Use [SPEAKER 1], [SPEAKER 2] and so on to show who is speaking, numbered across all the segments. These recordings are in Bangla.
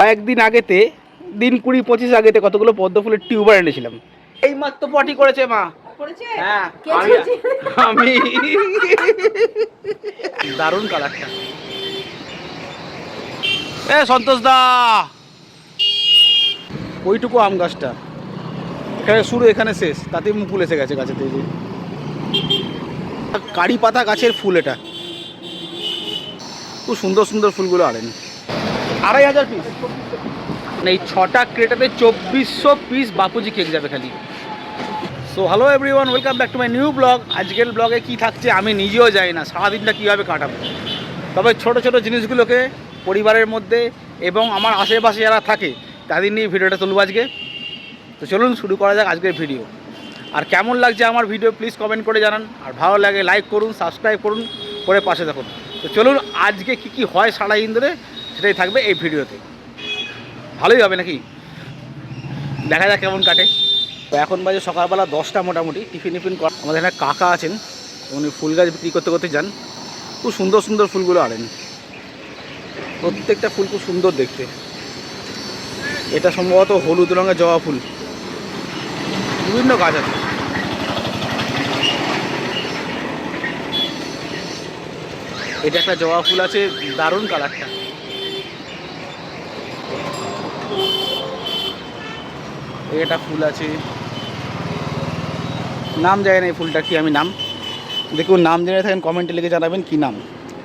[SPEAKER 1] কয়েকদিন আগেতে দিন 20-25 আগেতে কতগুলো পদ্ম ফুলের টিউবার এনেছিলাম। এই মাত্র পটি করেছে মা।
[SPEAKER 2] করেছে?
[SPEAKER 1] হ্যাঁ
[SPEAKER 2] কে
[SPEAKER 1] আমি
[SPEAKER 2] করেছে?
[SPEAKER 1] আমি দারুণ কালারটা। এ সন্তোষ দা, ওইটুকু আম গাছটা এখানে শুরু এখানে শেষ, তাতেই মুকুল এসে গেছে গাছেতে। এই যে কারি পাতা গাছের ফুল, এটা খুব সুন্দর সুন্দর ফুলগুলো আনেন। 2500 পিস, মানে এই 6টা ক্রেটাতে 2400 পিস বাপুজি কেক যাবে খালি। So hello everyone, welcome back to my new blog. আজকের ব্লগে কি থাকছে আমি নিজেও জানি না, সারাদিনটা কীভাবে কাটাবো। তবে ছোট ছোট জিনিসগুলোকে পরিবারের মধ্যে এবং আমার আশেপাশে যারা থাকে তাদের নিয়ে ভিডিওটা তুলবো আজকে। তো চলুন শুরু করা যাক আজকের ভিডিও। আর কেমন লাগছে আমার ভিডিও প্লিজ কমেন্ট করে জানান, আর ভালো লাগে লাইক করুন, সাবস্ক্রাইব করুন, করে পাশে থাকুন। তো চলুন আজকে কি কি হয় সারাদিন ধরে সেটাই থাকবে এই ভিডিওতে। ভালোই হবে নাকি, দেখা যাক কেমন কাটে। তো এখন বাজে সকালবেলা 10টা মোটামুটি। টিফিন কর, আমাদের এখানে কাকা আছেন, উনি ফুল গাছ বিক্রি করতে করতে যান। খুব সুন্দর সুন্দর ফুলগুলো আনেন, প্রত্যেকটা ফুল খুব সুন্দর দেখতে। এটা সম্ভবত হলুদ রঙের জবা ফুল, বিভিন্ন গাছ আছে। এটা একটা জবা ফুল আছে, দারুণ কালারটা। এটা ফুল আছে, নাম জানি না এই ফুলটা কি, আমি নাম দেখুন, নাম জেনে থাকেন কমেন্টে লিখে জানাবেন কি নাম।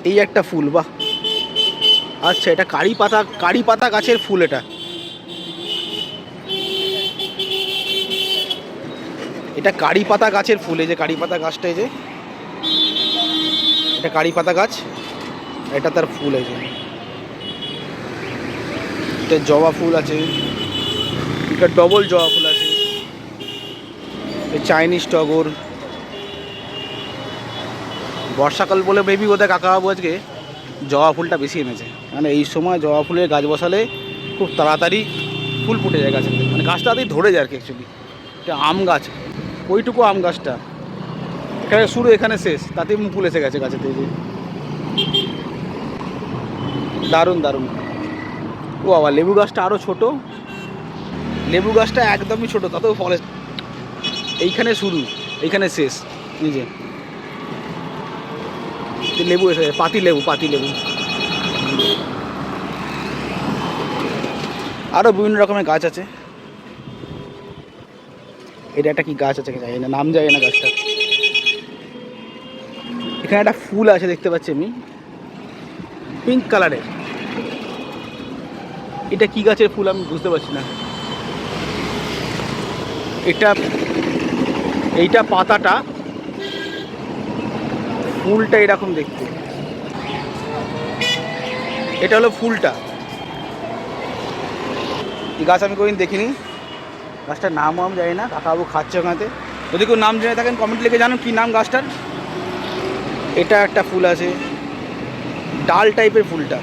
[SPEAKER 1] এই একটা ফুল, বাহ। আচ্ছা, এটা কারি পাতা গাছের ফুল। এটা কারি পাতা গাছের ফুল। এই যে কারি পাতা গাছটা, এই যে এটা কারি পাতা গাছ, এটা তার ফুল। এই যে এটা জবা ফুল আছে, এটা ডবল জবা ফুল আছে, চাইনিজ টগর। বর্ষাকাল বলে বেবি ওদের কাকাবাবু আজকে জবা ফুলটা বেশি এনেছে, মানে এই সময় জবা ফুলের গাছ বসালে খুব তাড়াতাড়ি ফুল ফুটে যায় গাছের, মানে গাছটা তাড়াতাড়ি ধরে যায় আর কি। অ্যাকচুয়ালি এটা আম গাছ, ওইটুকু আম গাছটা এখানে শুরু এখানে শেষ, তাতেই মুকুল এসে গেছে গাছেতে। এই যে দারুণ দারুণ। ও বাবা, লেবু গাছটা আরও ছোট, লেবু গাছটা একদমই ছোট, তাতেও ফলে। এইখানে শুরু এইখানে শেষ। এই যে লেবু এসে গেছে, পাতি লেবু। আরও বিভিন্ন রকমের গাছ আছে। এটা একটা কি গাছ আছে জানি না, নাম জানি না গাছটা। এখানে একটা ফুল আছে দেখতে পাচ্ছি আমি, পিঙ্ক কালারের। এটা কি গাছের ফুল আমি বুঝতে পারছি না। এইটা পাতাটা, ফুলটা এরকম দেখতে। এটা হলো ফুলটা। এই গাছ আমি কোনোদিন দেখিনি, গাছটার নামও আমি জানি না। কাকাবাবু খাচ্ছে ওখানেতে, যদি কেউ নাম জেনে থাকেন কমেন্ট লিখে জানান কী নাম গাছটার। এটা একটা ফুল আছে, ডাল টাইপের ফুলটা।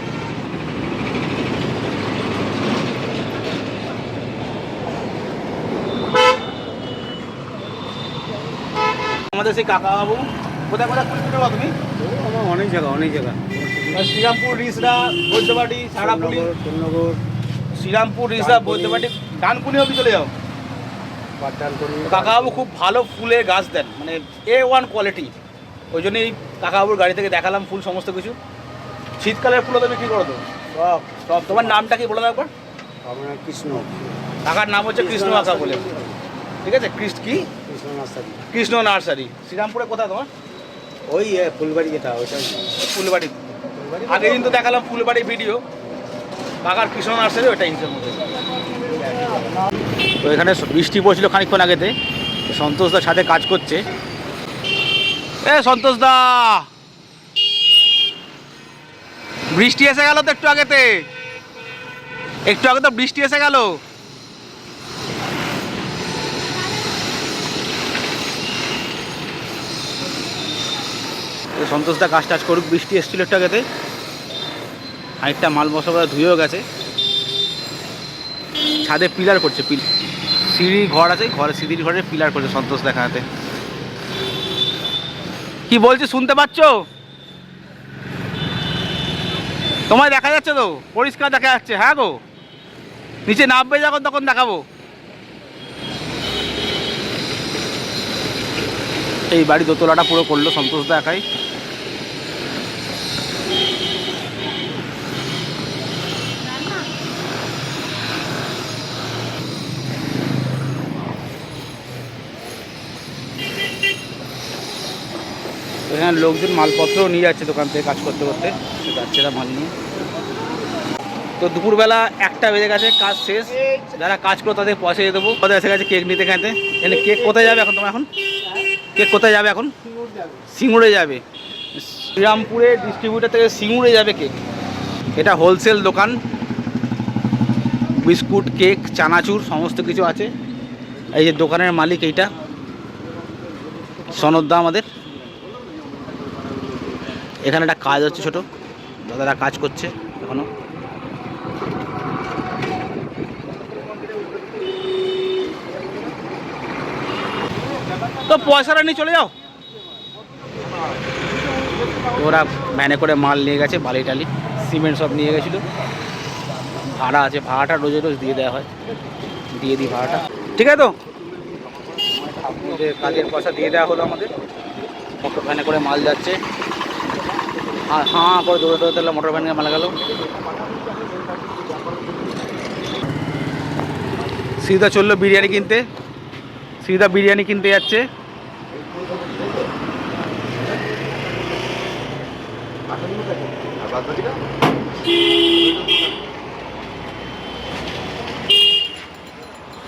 [SPEAKER 1] আমাদের সেই কাকাবাবু কোথায় কোথায় ফুল ফুটে তুমি?
[SPEAKER 3] আমার অনেক জায়গা
[SPEAKER 1] শ্রীরামপুর, রিসরা, বৈদ্যবাটি, সারাপুলি,
[SPEAKER 3] ফুলনগর
[SPEAKER 1] শ্রীরামপুর, রিসরা, বৈদ্যবাটি, ডানকুনি অবধি চলে যাও।
[SPEAKER 3] পাটানকড়ি।
[SPEAKER 1] কাকাবাবু খুব ভালো ফুলের গাছ দেন, মানে A1 কোয়ালিটি। ওই জন্যই কাকাবাবুর গাড়ি থেকে দেখালাম ফুল সমস্ত কিছু। শীতকালের ফুলও তো বিক্রি করো তো
[SPEAKER 3] সব
[SPEAKER 1] সব। তোমার নামটা কি বলে দাও একবার?
[SPEAKER 3] আপনার কৃষ্ণ
[SPEAKER 1] কাকার নাম হচ্ছে কৃষ্ণ কাকা বলে, ঠিক আছে?
[SPEAKER 3] কৃষ্ণ নার্সারি।
[SPEAKER 1] কৃষ্ণ নার্সারি। শ্রীরামপুরে কোথায় তোমার?
[SPEAKER 3] ওই ফুলবাড়ি যেটা ওইটা
[SPEAKER 1] ফুলবাড়ি। আগের দিন তো দেখালাম ফুলবাড়ি ভিডিও, কাকার কৃষ্ণ নার্সারি ওইটা ইন্টার মধ্যে। তো এখানে বৃষ্টি পড়ছিল খানিকক্ষণ আগেতে, সন্তোষদার সাথে কাজ করছে। এ সন্তোষদা, বৃষ্টি এসে গেল তো একটু আগে তো বৃষ্টি এসে গেল। সন্তোষদা কাজ টাজ করুক, বৃষ্টি এসেছিল একটু আগেতে, খানিকটা মাল মশলা ধুয়েও গেছে। ছাদে পিলার করছে, সিঁড়ি ঘর আছে, সিঁড়ির ঘরে পিলার করছে সন্তোষ দেখাতে। কি বলছি শুনতে পাচ্ছ? তোমায় দেখা যাচ্ছে তো, পরিষ্কার দেখা যাচ্ছে। হ্যাঁ গো, নিচে নামবে যখন তখন দেখাবো। এই বাড়ি দোতলাটা পুরো করলো সন্তোষদা একাই। এখানে লোকজন মালপত্রও নিয়ে যাচ্ছে দোকান থেকে কাজ করতে করতে, যাচ্ছে না মাল নিয়ে। তো দুপুরবেলা 1টা বেজে গেছে, কাজ শেষ। যারা কাজ করো তাদের পয়সা দিয়ে দেবো। কোথায় এসে গেছে কেক নিতে খেতে। এখানে কেক কোথায় যাবে এখন তোমার? এখন কেক কোথায় যাবে এখন? সিঙ্গুরে যাবে। শ্রীরামপুরে ডিস্ট্রিবিউটার থেকে সিঙ্গুরে যাবে কেক। এটা হোলসেল দোকান, বিস্কুট, কেক, চানাচুর সমস্ত কিছু আছে। এই যে দোকানের মালিক এইটা সনদদা আমাদের। এখানে একটা কাজ হচ্ছে, ছোট দাদারা কাজ করছে এখনো। তো পয়সাটা নিয়ে চলে যাও। ওরা ভ্যানে করে মাল নিয়ে গেছে, বালি টালি সিমেন্ট সব নিয়ে গেছিলো। ভাড়া আছে, ভাড়াটা রোজে রোজ দিয়ে দেওয়া হয়, দিয়ে দিই ভাড়াটা। ঠিক আছে তো, কাজের পয়সা দিয়ে দেওয়া হলো আমাদের। মোটর ভ্যানে করে মাল যাচ্ছে, আর হাঁ করে দৌড়ে দৌড়ে তাহলে মোটর ভ্যানে মাল গেল। সিধা চললো বিরিয়ানি কিনতে, সিধা বিরিয়ানি কিনতে যাচ্ছে।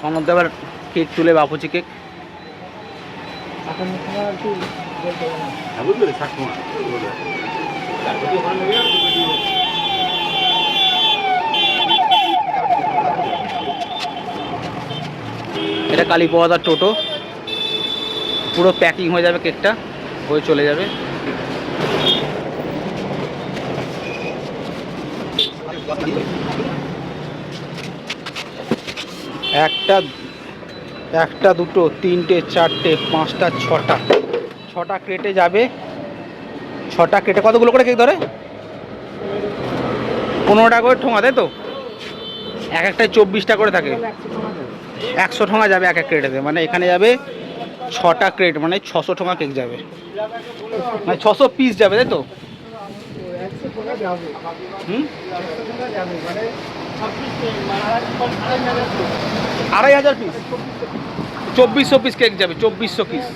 [SPEAKER 1] সনদ আবার কেক তুলে, বাপুচি কেক। এটা কালীপদার টোটো, পুরো প্যাকিং হয়ে যাবে, কেকটা হয়ে চলে যাবে। একটা দুটো তিনটে চারটে পাঁচটা ছটা ক্রেটে যাবে। 6টা ক্রেটে কতগুলো করে কেক ধরে? 15টা করে ঠোঙা, তাই তো? একটায় 24টা করে থাকে। 100 ঠোঙা যাবে এক ক্রেটেতে, মানে এখানে যাবে 6টা ক্রেট, মানে 600 ঠোঙা কেক যাবে, মানে 600 পিস যাবে, তাই তো? হুম, 2500 পিস, 2400 পিস কেক যাবে, 2400 পিস।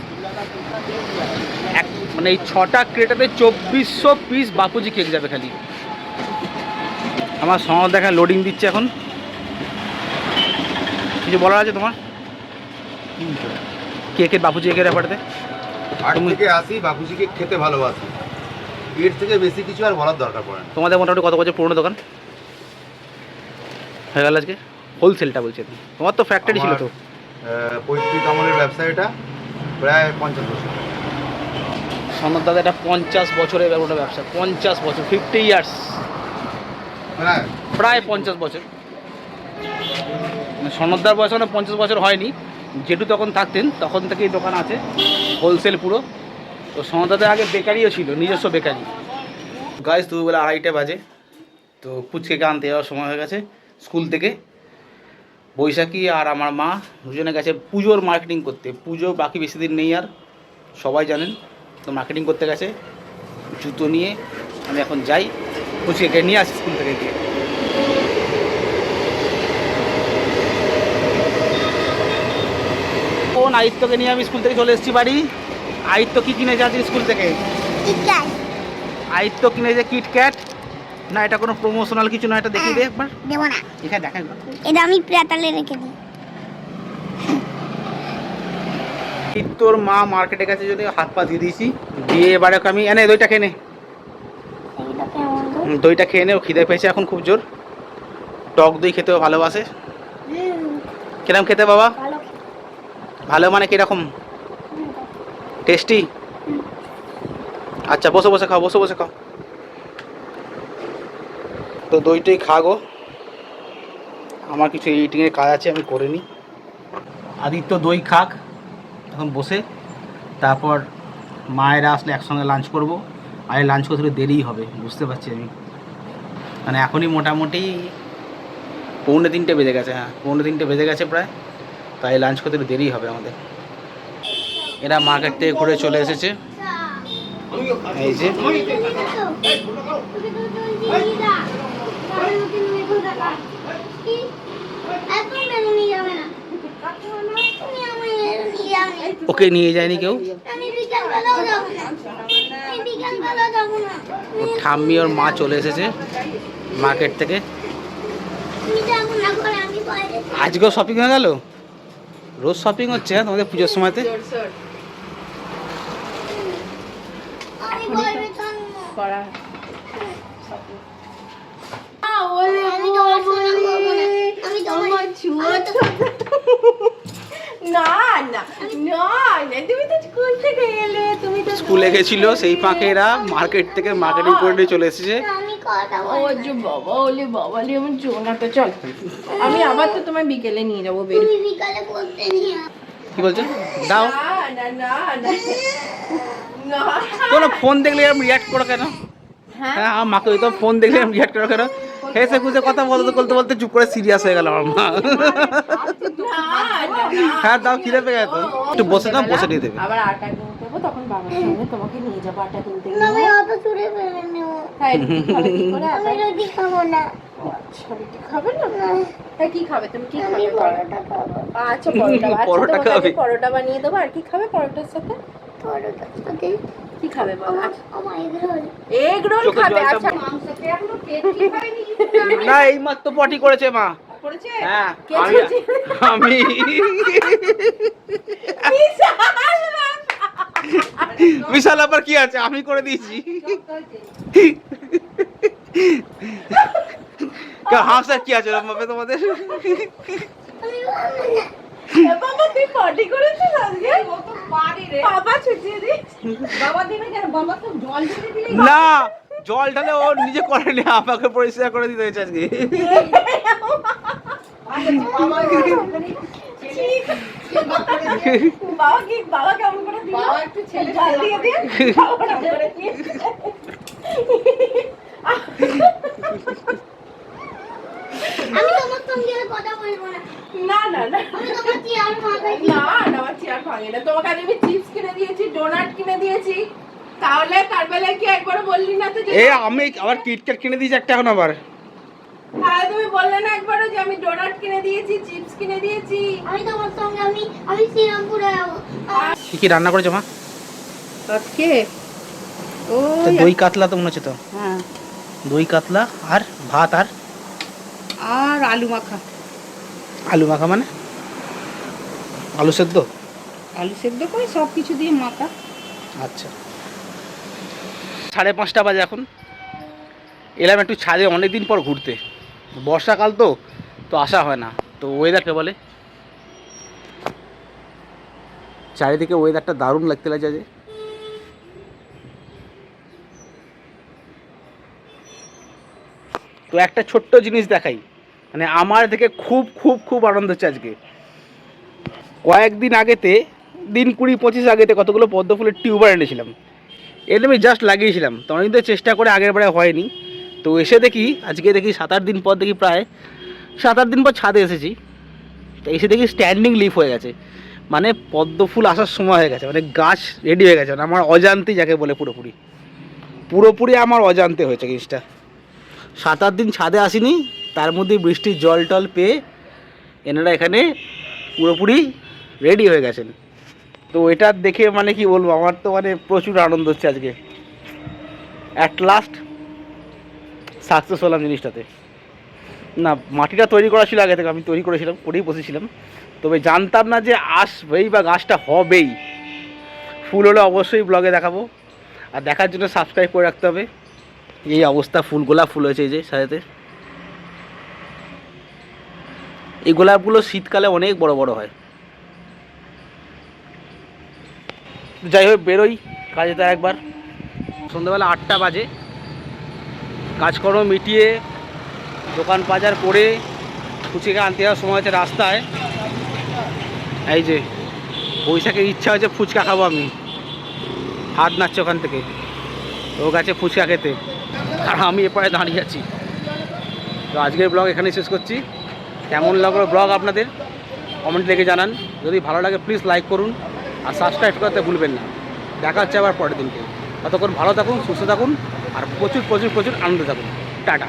[SPEAKER 1] মানে এই 6টা ক্রেটাতে 2400 পিস বাপুজি কেক যাবে খালি। আমার সনদ দেখা লোডিং দিচ্ছে এখন। কিছু বলার আছে তোমার? কেকের, বাপুজি কেকের ব্যাপারতে?
[SPEAKER 2] আট থেকে আসি, বাপুজিকে খেতে ভালোবাসি, এর থেকে বেশি কিছু আর বলার দরকার পড়ে না।
[SPEAKER 1] তোমাদের মোটামুটি কত বছর পুরনো দোকান হয়ে গেল আজকে? হোলসেলটা বলছে, তোমার তো ফ্যাক্টরি ছিল তো?
[SPEAKER 2] পৈতৃক আমলের ব্যবসা, এটা প্রায় 50 বছর।
[SPEAKER 1] সনদ দাদা এটা 50 বছরের ব্যবসা, 50 বছর, 50 ইয়ার্স, প্রায় 50 বছর। সনদদার বয়স মানে 50 বছর হয়নি, যেটু তখন থাকতেন তখন থেকেই দোকান আছে, হোলসেল পুরো। তো সনদাদের আগে বেকারিও ছিল, নিজস্ব বেকারি। গাইস দুপুরবেলা 2:30 বাজে, তো পুচকেকে আনতে যাওয়ার সময় হয়ে গেছে স্কুল থেকে। বৈশাখী আর আমার মা দুজনে গেছে পুজোর মার্কেটিং করতে। পুজো বাকি বেশি দিন নেই আর, সবাই জানেন। তো মার্কেটিং করতে গেছে জুতো নিয়ে। আমি এখন যাই, পুচকেকে নিয়ে আসি স্কুল থেকে গিয়ে। কোন আয়িত্বকে নিয়ে আমি স্কুল থেকে চলে এসেছি বাড়ি। আয়িত্ব কি কিনেছে আজকে স্কুল থেকে? আয়িত্ব কিনেছে কিটক্যাট। না এটা কোনো প্রমোশনাল কিছু না, এটা দেখিয়ে দে একবার।
[SPEAKER 4] দেবো না,
[SPEAKER 1] এখানে দেখেন,
[SPEAKER 4] এটা আমি প্রাতালে রেখে দিই।
[SPEAKER 1] তোর মা মার্কেটে গেছে যদি হাত পা দিয়ে দিয়েছি, দিয়ে এবারে আমি এনে দইটা খেয়ে নে, দইটা খেয়ে নে। ও খিদে পেয়েছে এখন খুব জোর, টক দই খেতেও ভালোবাসে। কিরকম খেতে বাবা? ভালো মানে কিরকম? টেস্টি? আচ্ছা বসে বসে খাও, বসে বসে খাও। তো দইটাই খাগো, আমার কিছু এডিটিংয়ের কাজ আছে, আমি করে নিই। আদিত্য দই খাক এখন বসে, তারপর মায়েরা আসলে একসঙ্গে লাঞ্চ করব। আর লাঞ্চ করতে দেরিই হবে, বুঝতে পারছি আমি, মানে এখনই মোটামুটি 2:45 বেজে গেছে, হ্যাঁ 2:45 বেজে গেছে প্রায়, তাই লাঞ্চ করতে একটু দেরি হবে আমাদের। এরা মার্কেট থেকে ঘুরে চলে এসেছে, এই যে ওকে নিয়ে যায়নি কেউ, ওর ঠাম্মি ওর মা চলে এসেছে মার্কেট থেকে। আজকেও শপিং হয়ে গেল, রোজ শপিং হচ্ছে হ্যাঁ তোমাদের পুজোর সময়তে। স্কুলে গেছিল সেই ফাঁকে এরা মার্কেট থেকে মার্কেটিং করে চলে এসেছে।
[SPEAKER 5] বাবা ওলে আমার জোনাটা চল, আমি আবার তো তোমায় বিকেলে নিয়ে যাবো।
[SPEAKER 1] কি বলছো? দাও
[SPEAKER 5] না না না না
[SPEAKER 1] তোমরা ফোন দেখলে এরকম রিয়াক্ট করো কেন? হ্যাঁ আমার মাকে তো ফোন দেখলে এরকম রিয়াক্ট করো কেন? হেসে খুঁজে কথা বলতে বলতে বলতে চুপ করে সিরিয়াস হয়ে গেল আমার মা। হ্যাঁ দাও, খিদে পেয়ে গেছে তো, একটু বসে নাও, বসে নিয়ে দেবে।
[SPEAKER 5] আবার আটা কিনতে হবে, তখন বাবার সঙ্গে তোমাকে নিয়ে যাবো আটা কিনতে।
[SPEAKER 4] আমি অত চুড়ে ফেলে নেব।
[SPEAKER 5] হ্যাঁ খাবে কি করে?
[SPEAKER 4] আমি রুটি খাবো না।
[SPEAKER 5] আচ্ছা রুটি খাবে না? হ্যাঁ কি খাবে তুমি? কি
[SPEAKER 4] আমি
[SPEAKER 5] খাবে?
[SPEAKER 4] পরোটা খাবো।
[SPEAKER 5] আচ্ছা পরোটা।
[SPEAKER 1] পরোটা
[SPEAKER 5] আচ্ছা
[SPEAKER 1] খাবে?
[SPEAKER 5] তোমাকে পরোটা বানিয়ে দেবো। আর কি খাবে পরোটার সাথে?
[SPEAKER 4] পরোটার সাথে
[SPEAKER 5] কি খাবে বলো?
[SPEAKER 4] আমার এগরোল।
[SPEAKER 5] এগ রোল
[SPEAKER 1] চোখে
[SPEAKER 5] খাবে?
[SPEAKER 1] জলটা
[SPEAKER 5] আচ্ছা মাংসতে এখনো পেট কি খায়নি?
[SPEAKER 1] না এই মাত্র পটি করেছে মা।
[SPEAKER 5] করেছে?
[SPEAKER 1] হ্যাঁ
[SPEAKER 5] কে
[SPEAKER 1] আমি
[SPEAKER 5] ছুটি?
[SPEAKER 1] আমি বিশাল আবার কি আছে, আমি করে দিয়েছি। হাসার কি আছে রম্বাবে তোমাদের?
[SPEAKER 5] বাবা তুই পটি করেছিস আজকে? ও তো পারি রে। বাবা ছুটিয়ে দিস। বাবা দিনে কেন? বাবা তো জল ঢেলে দিলেই
[SPEAKER 1] না জল ঢালে ও নিজে করেনি, আমাকে পরিষ্কার করে দিতে হয়েছে আজকে।
[SPEAKER 5] বাবা কেমন করে দিল? বাবা একটু ছেলে জল দিয়ে দিয়ে বাবা না করে দিয়ে।
[SPEAKER 4] আমি তোমার সঙ্গে আর কথা বলবো না।
[SPEAKER 5] না না না
[SPEAKER 4] আমি তোমার চেয়ার মাথায়
[SPEAKER 5] না না আমার চেয়ার ভাঙে না। তোমাকে আজ আমি চিপস কিনে দিয়েছি, ডোনাট কিনে দিয়েছি, তাহলে তার বেলায় কি একবার বললি না তো যে
[SPEAKER 1] এ আমি আবার কিটক্যাট কিনে দিয়েছি একটা এখন আবার।
[SPEAKER 5] তাহলে তুমি বললে না একবারও যে আমি ডোনাট কিনে দিয়েছি, চিপস কিনে দিয়েছি।
[SPEAKER 4] আমি তোমার সঙ্গে আমি শ্রীরামপুরে যাবো।
[SPEAKER 1] কি কি রান্না করেছো মা?
[SPEAKER 5] আজকে ও
[SPEAKER 1] দই কাতলা তো মনে হচ্ছে তো।
[SPEAKER 5] হ্যাঁ
[SPEAKER 1] দই কাতলা আর ভাত আর
[SPEAKER 5] আর আলু মাখা।
[SPEAKER 1] আলু মাখা মানে আলু সেদ্ধ?
[SPEAKER 5] আলু সেদ্ধ করে সব কিছু দিয়ে মাখা।
[SPEAKER 1] আচ্ছা 5:30 বাজে এখন। এলাম একটু ছাদে অনেকদিন পর ঘুরতে, বর্ষাকাল তো তো আসা হয় না। তো ওয়েদারকে বলে চারিদিকে ওয়েদারটা দারুণ লাগতে লাগে যে। তো একটা ছোট্ট জিনিস দেখাই, মানে আমার দেখে খুব খুব খুব আনন্দ হচ্ছে আজকে। কয়েকদিন আগেতে, দিন 20-25 আগেতে কতগুলো পদ্ম ফুলের টিউবার এনেছিলাম, এনে আমি জাস্ট লাগিয়েছিলাম। তো অনেক দিন চেষ্টা করে আগের বারে হয়নি, তো এসে দেখি আজকে দেখি 7-8 দিন পর দেখি, প্রায় 7-8 দিন পর ছাদে এসেছি, তো এসে দেখি স্ট্যান্ডিং লিফ হয়ে গেছে। মানে পদ্ম ফুল আসার সময় হয়ে গেছে, মানে গাছ রেডি হয়ে গেছে। মানে আমার অজান্তেই যাকে বলে পুরোপুরি পুরোপুরি আমার অজান্তে হয়েছে জিনিসটা। 7-8 দিন ছাদে আসিনি, তার মধ্যে বৃষ্টির জল টল পেয়ে এনারা এখানে পুরোপুরি রেডি হয়ে গেছেন। তো এটা দেখে মানে কি বলবো, আমার তো মানে প্রচুর আনন্দ হচ্ছে আজকে। অ্যাট লাস্ট সাকসেস হলাম জিনিসটাতে। না মাটিটা তৈরি করা ছিল আগে থেকে, আমি তৈরি করেছিলাম, করেই বসেছিলাম, তবে জানতাম না যে আসবেই বা গাছটা হবেই। ফুল হলে অবশ্যই ব্লগে দেখাবো, আর দেখার জন্য সাবস্ক্রাইব করে রাখতে হবে। এই অবস্থা, ফুল গোলাপ ফুল হয়েছে এই যে সাথে। এই গোলাপগুলো শীতকালে অনেক বড় বড় হয়। যাই হোক বেরোই কাজে। তো একবার সন্ধ্যাবেলা 8টা বাজে, কাজকর্ম মিটিয়ে দোকান বাজার করে ফুচকা আনতে যাওয়ার সময় হচ্ছে রাস্তায় এই যে বৈশাখের ইচ্ছা হয়েছে ফুচকা খাবো আমি। হাত নাচছে ওখান থেকে, ও গেছে ফুচকা খেতে, আর আমি এরপরে দাঁড়িয়ে আছি। তো আজকের ব্লগ এখানেই শেষ করছি। কেমন লাগলো ব্লগ আপনাদের কমেন্ট লিখে জানান। যদি ভালো লাগে প্লিজ লাইক করুন আর সাবস্ক্রাইব করতে ভুলবেন না। দেখা হচ্ছে আবার পরের দিনকে। ততক্ষণ ভালো থাকুন, সুস্থ থাকুন আর প্রচুর প্রচুর প্রচুর আনন্দ থাকুন। টাটা।